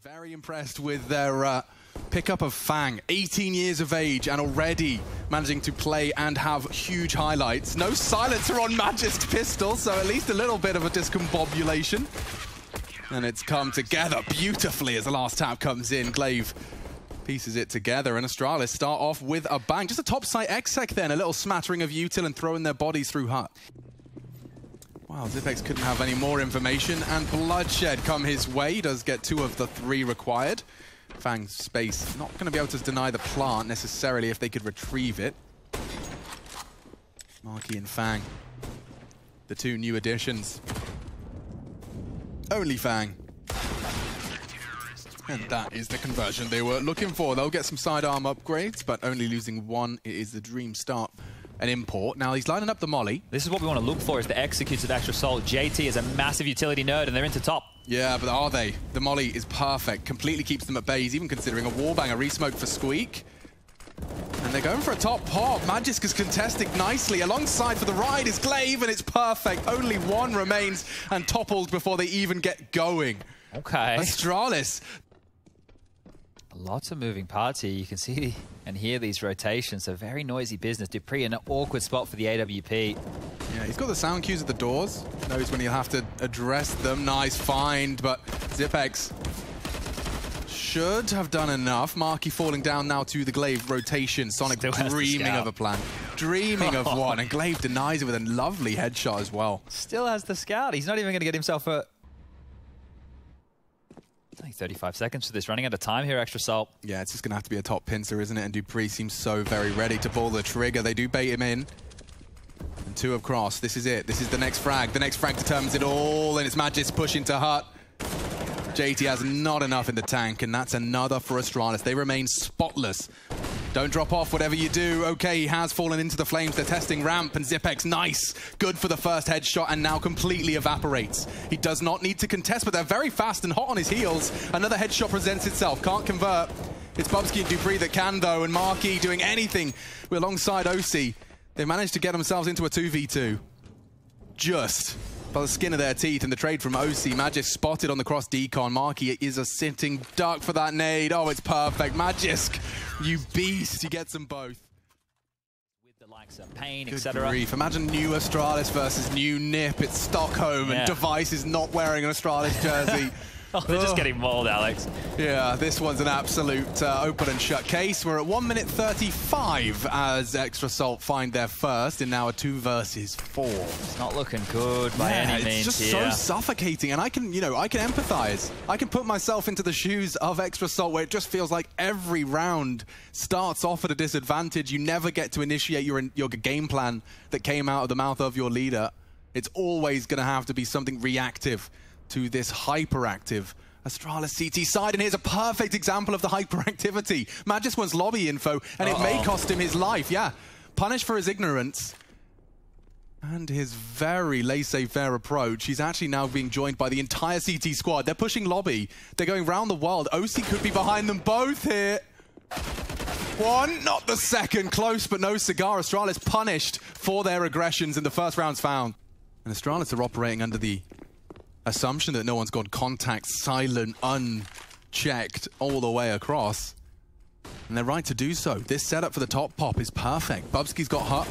Very impressed with their pickup of Fang. 18 years of age and already managing to play and have huge highlights. No silencer on Magisk Pistol, so at least a little bit of a discombobulation. And it's come together beautifully as the last tap comes in. Glaive pieces it together, and Astralis start off with a bang. Just a top site exec then, a little smattering of util and throwing their bodies through hut. Wow, Zipex couldn't have any more information, and Bloodshed come his way. He does get 2 of the 3 required. Fang's space not going to be able to deny the plant necessarily if they could retrieve it. Marky and Fang, the 2 new additions. Only Fang. And that is the conversion they were looking for. They'll get some sidearm upgrades, but only losing 1 is the dream start. An import. Now he's lining up the molly. This is what we want to look for, is the executes of Extrasalt. JT is a massive utility nerd, and they're into top. Yeah, but are they? The molly is perfect. Completely keeps them at bay. He's even considering a wallbang, a resmoke for Squeak. And they're going for a top pop. Magisk is contesting nicely. Alongside for the ride is Glaive, and it's perfect. Only 1 remains and toppled before they even get going. Okay. Astralis. Lots of moving parts here. You can see and hear these rotations. So very noisy business. dupreeh in an awkward spot for the AWP. Yeah, he's got the sound cues at the doors. Knows when he'll have to address them. Nice find, but Zipex should have done enough. Marky falling down now to the Glaive rotation. Sonic dreaming of a plan. Dreaming of one, and Glaive denies it with a lovely headshot as well. Still has the scout. He's not even going to get himself a... Only 35 seconds for this, running out of time here, Extrasalt. Yeah, it's just going to have to be a top pincer, isn't it? And dupreeh seems so very ready to pull the trigger. They do bait him in. And 2 across. This is it. This is the next frag. The next frag determines it all, and it's Magisk pushing to hut. JT has not enough in the tank, and that's another for Astralis. They remain spotless. Don't drop off whatever you do. Okay, he has fallen into the flames. They're testing ramp, and Zipex, nice. Good for the first headshot, and now completely evaporates. He does not need to contest, but they're very fast and hot on his heels. Another headshot presents itself. Can't convert. It's Bubzkji and dupreeh that can, though, and Marky doing anything alongside Osi. They managed to get themselves into a 2v2. Just by the skin of their teeth, and the trade from Osi. Magisk spotted on the cross decon. Marky is a sitting duck for that nade. Oh, it's perfect. Magisk, you beast. He gets them both. With the likes of Pain, etc. Imagine new Astralis versus new NiP. It's Stockholm, and Device is not wearing an Astralis jersey. Oh, they're just getting mauled, Alex. Yeah, this one's an absolute open and shut case. We're at 1 minute 35 as Extrasalt find their first in now a 2 versus 4. It's not looking good by any means. It's just so suffocating, and I can, I can empathize. I can put myself into the shoes of Extrasalt, where it just feels like every round starts off at a disadvantage. You never get to initiate your game plan that came out of the mouth of your leader. It's always going to have to be something reactive to this hyperactive Astralis CT side, and here's a perfect example of the hyperactivity. Magisk wants lobby info, and it may cost him his life. Yeah, punished for his ignorance and his very laissez-faire approach. He's actually now being joined by the entire CT squad. They're pushing lobby. They're going round the world. Osi could be behind them both here. 1, not the second. Close, but no cigar. Astralis punished for their aggressions in the first rounds found. And Astralis are operating under the assumption that no one's got contact, silent, unchecked all the way across. And they're right to do so. This setup for the top pop is perfect. Bubzkji's got hut,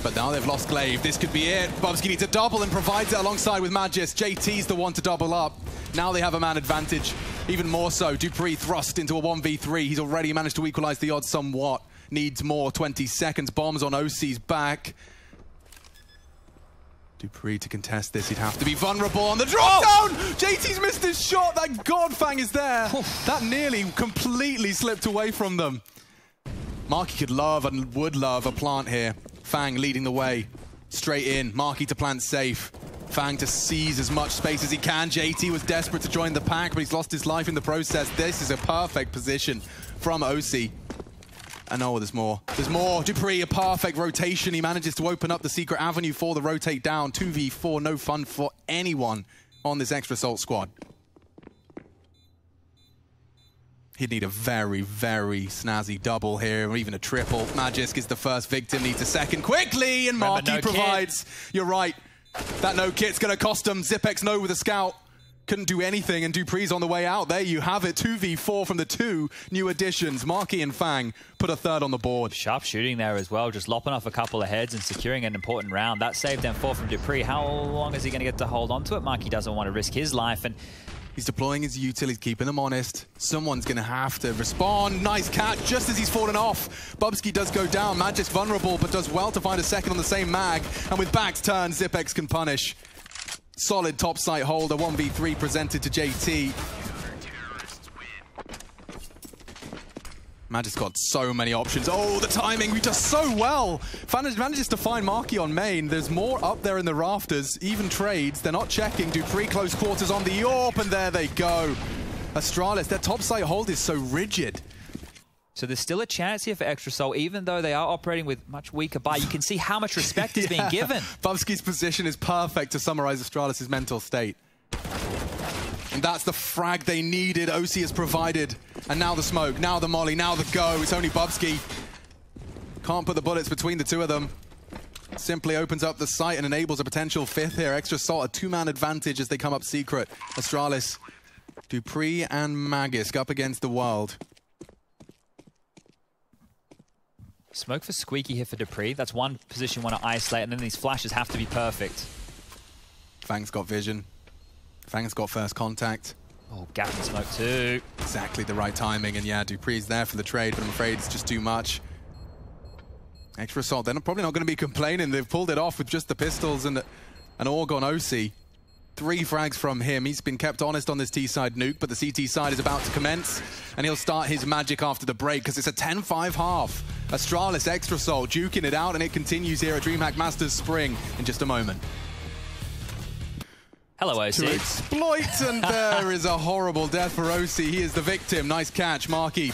but now they've lost Glaive. This could be it. Bubzkji needs a double and provides it alongside with Magisk. JT's the one to double up. Now they have a man advantage. Even more so, dupreeh thrust into a 1v3. He's already managed to equalize the odds somewhat. Needs more. 20 seconds. Bombs on Osi's back. dupreeh to contest this, he'd have to be vulnerable on the drop down! JT's missed his shot, thank God Fang is there. That nearly completely slipped away from them. Marky could love and would love a plant here. Fang leading the way, straight in. Marky to plant safe. Fang to seize as much space as he can. JT was desperate to join the pack, but he's lost his life in the process. This is a perfect position from Osi. And oh, there's more. There's more. dupreeh, a perfect rotation. He manages to open up the secret avenue for the rotate down. 2v4, no fun for anyone on this Extrasalt squad. He'd need a very, very snazzy double here, or even a triple. Magisk is the first victim, needs a second quickly, and Marky provides. You're right. That no kit's going to cost him. Zipex no with a scout. couldn't do anything, and dupree's on the way out. There you have it, 2v4 from the two new additions. Marky and Fang put a third on the board. Sharp shooting there as well, just lopping off a couple of heads and securing an important round. That saved M4 from dupreeh. How long is he going to get to hold on to it? Marky doesn't want to risk his life, and he's deploying his util, he's keeping them honest. Someone's going to have to respond. Nice catch just as he's fallen off. Bubzkji does go down. Magic's vulnerable, but does well to find a second on the same mag. And with backs turned, Zipex can punish. Solid top site hold, a 1v3 presented to JT. Magic's got so many options. Oh, the timing, he does so well. Manages to find Marky on main. There's more up there in the rafters, even trades. They're not checking. dupreeh close quarters on the AWP, and there they go. Astralis, their top site hold is so rigid. So there's still a chance here for Extrasol, even though they are operating with much weaker buy. You can see how much respect is being given. Bubzkji's position is perfect to summarize Astralis' mental state. And that's the frag they needed. OC has provided. And now the smoke, now the molly, now the go. It's only Bubzkji. Can't put the bullets between the two of them. Simply opens up the site and enables a potential fifth here. Extrasol, a two-man advantage as they come up secret. Astralis, dupreeh and Magisk up against the world. Smoke for Squeaky here for dupreeh. That's one position you want to isolate, and then these flashes have to be perfect. Fang's got vision. Fang's got first contact. Oh, gap and smoke too. Exactly the right timing, and yeah, dupreeh's there for the trade, but I'm afraid it's just too much. Extrasol, they're probably not going to be complaining. They've pulled it off with just the pistols and an AUG on OC. 3 frags from him. He's been kept honest on this T-side nuke, but the CT side is about to commence, and he'll start his magic after the break, because it's a 10-5 half. Astralis, Extrasol, duking it out, and it continues here at DreamHack Masters Spring in just a moment. Hello, OC. To exploit, and there is a horrible death for OC. He is the victim. Nice catch, Marky.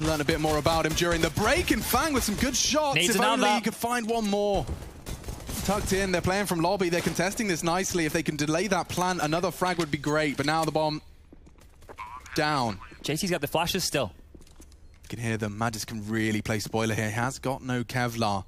Learn a bit more about him during the break, and Fang with some good shots. Needs if another. only he could find one more. Tucked in, they're playing from lobby, they're contesting this nicely. If they can delay that plant, another frag would be great, but now the bomb down. JT's got the flashes still. You can hear them. Magisk can really play spoiler here. He has got no Kevlar.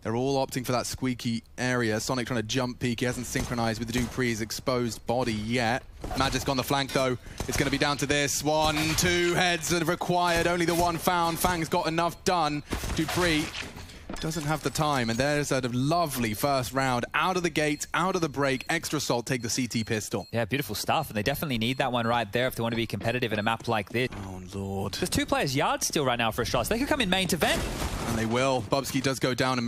They're all opting for that squeaky area. Sonic trying to jump peek. He hasn't synchronized with the dupreeh's exposed body yet. Magisk on the flank, though. It's going to be down to this. 1, 2 heads are required. Only the one found. Fang's got enough done. dupreeh doesn't have the time, and there's a lovely first round. Out of the gate, out of the break. Extrasol take the CT pistol. Yeah, beautiful stuff, and they definitely need that one right there if they want to be competitive in a map like this. Oh, Lord. There's 2 players yard still right now for Astralis. They could come in main to vent. And they will. Bubzkji does go down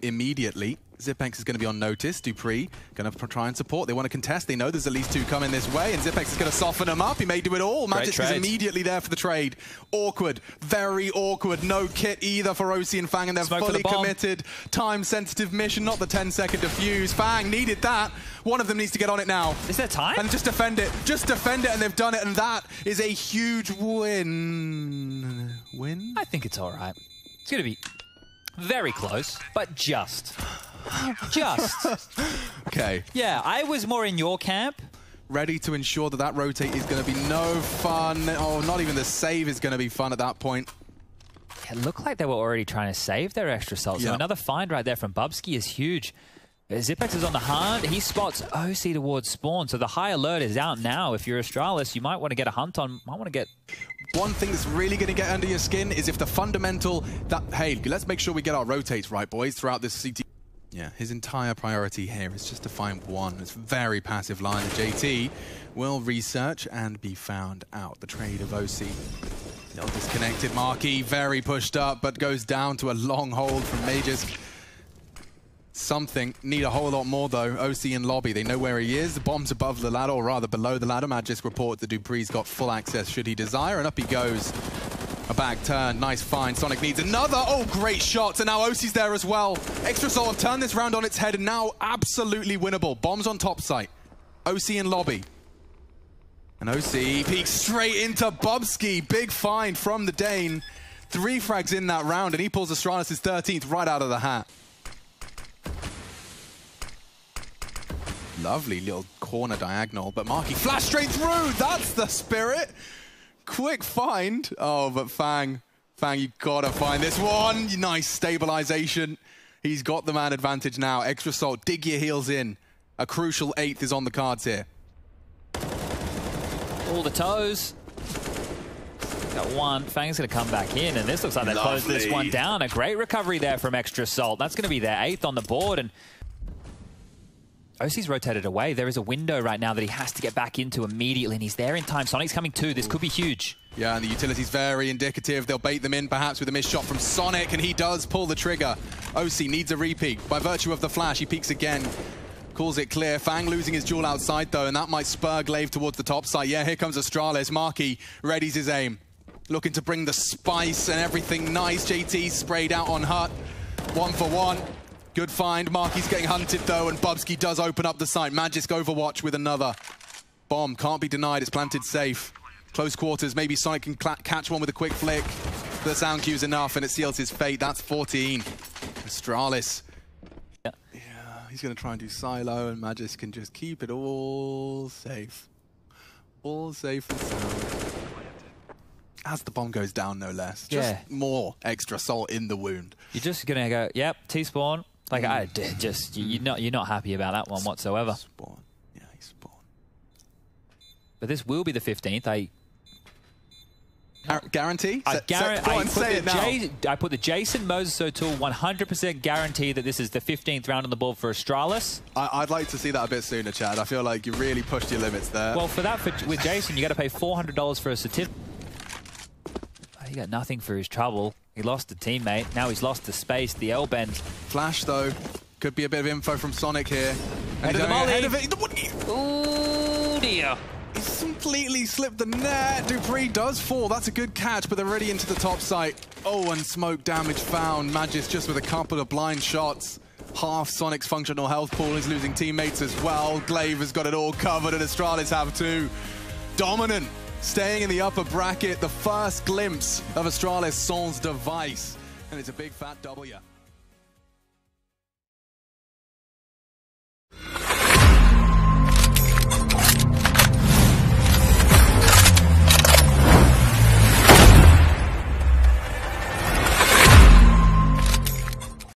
immediately. Zipex is going to be on notice. dupreeh going to try and support. They want to contest. They know there's at least 2 coming this way, and Zipex is going to soften them up. He may do it all. Magisk is immediately there for the trade. Awkward. Very awkward. No kit either for OC and Fang, and they're fully committed. Time-sensitive mission, not the 10-second defuse. Fang needed that. One of them needs to get on it now. Is there time? And just defend it. Just defend it, and they've done it, and that is a huge win. Win? I think it's all right. It's going to be very close, but just. Okay. Yeah, I was more in your camp. Ready to ensure that that rotate is going to be no fun. Oh, not even the save is going to be fun at that point. It looked like they were already trying to save their Extrasol. So another find right there from Bubzkji is huge. Zipex is on the hunt. He spots OC towards spawn. So the high alert is out now. If you're Astralis, you might want to get a hunt on. Might want to get... One thing that's really going to get under your skin is if the fundamental... Hey, let's make sure we get our rotates right, boys, throughout this CT. Yeah, his entire priority here is just to find one. It's a very passive line. JT will research and be found out. The trade of OC. Little disconnected. Marky very pushed up, but goes down to a long hold from Magisk. Something. Need a whole lot more, though. OC in lobby. They know where he is. The bomb's above the ladder, or rather below the ladder. Magisk reports that dupreeh's got full access should he desire, and up he goes. A back turn, nice find. Sonic needs another. Oh, great shots. And now OC's there as well. Extrasol have turned this round on its head and now absolutely winnable. Bombs on top site. OC in lobby. And OC peeks straight into Bubzkji. Big find from the Dane. 3 frags in that round, and he pulls Astralis' 13th right out of the hat. Lovely little corner diagonal, but Marky flash straight through. That's the spirit. Quick find. Oh, but Fang, you gotta find this one. Nice stabilization. He's got the man advantage now. Extrasol, dig your heels in. A crucial 8th is on the cards here. All the toes. Got one. Fang's going to come back in, and this looks like they closed this one down. A great recovery there from Extra Salt. That's going to be their 8th on the board, and OC's rotated away. There is a window right now that he has to get back into immediately, and he's there in time. Sonic's coming too. This could be huge. Yeah, and the utility's very indicative. They'll bait them in perhaps with a missed shot from Sonic, and he does pull the trigger. OC needs a repeat. By virtue of the flash, he peeks again. Calls it clear. Fang losing his duel outside, though, and that might spur Glaive towards the top side. Yeah, here comes Astralis. Marky readies his aim. Looking to bring the spice and everything nice. JT sprayed out on Hut. 1 for 1. Good find. Marky's getting hunted, though, and Bubzkji does open up the site. Magisk Overwatch with another. Bomb can't be denied. It's planted safe. Close quarters. Maybe Sonic can catch one with a quick flick. The sound cue's enough, and it seals his fate. That's 14. Astralis. Yeah, he's going to try and do silo, and Magisk can just keep it all safe. All safe and sound. As the bomb goes down, no less. Just more Extra Salt in the wound. You're just going to go, yep, T-spawn. Like, you're not happy about that one whatsoever. Spawn. Yeah, he spawned. But this will be the 15th. Guarantee? I put the Jason Moses O'Toole 100% guarantee that this is the 15th round on the board for Astralis. I'd like to see that a bit sooner, Chad. I feel like you really pushed your limits there. Well, for that, with Jason, you got to pay $400 for a certificate. He got nothing for his trouble. He lost a teammate. Now he's lost the space, the L-bend. Flash, though. Could be a bit of info from Sonic here. Head of the molly. Ahead of it. Oh, dear. He's completely slipped the net. Dupree does fall. That's a good catch, but they're already into the top site. Oh, and smoke damage found. Magisk just with a couple of blind shots. Half Sonic's functional health pool is losing teammates as well. Glaive has got it all covered, and Astralis have too. Dominant. Staying in the upper bracket, the first glimpse of Astralis Sans device. And it's a big fat W.